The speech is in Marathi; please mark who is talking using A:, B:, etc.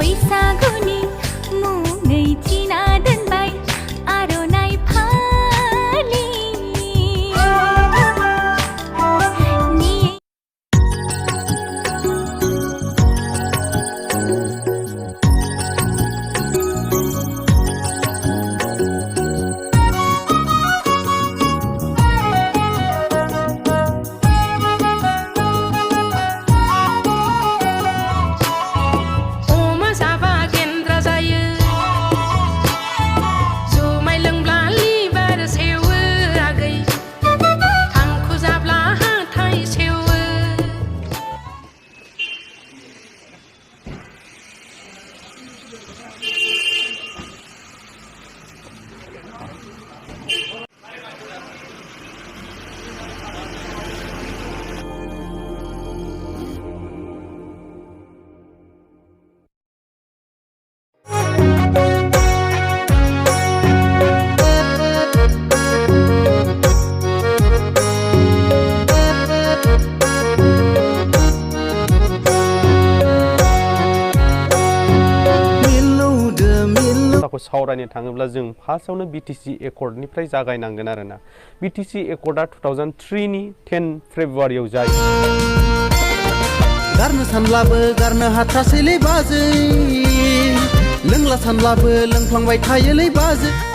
A: बैसागुनि मुङै थिना दोनबाय आर'नाइ फालि
B: सावरायनो थाङोब्ला जों फार्स्टआवनो बिटिसि एकर्डनिफ्राय जागायनांगोन आरोना बिटिसि एकर्डआ 2003 नि 10 फेब्रुवारियाव जायो
C: गारनो सानब्लाबो गारनो हाथासैलै बाजै लोंला सानब्लाबो लोंफ्लांबाय थायोलै बाजै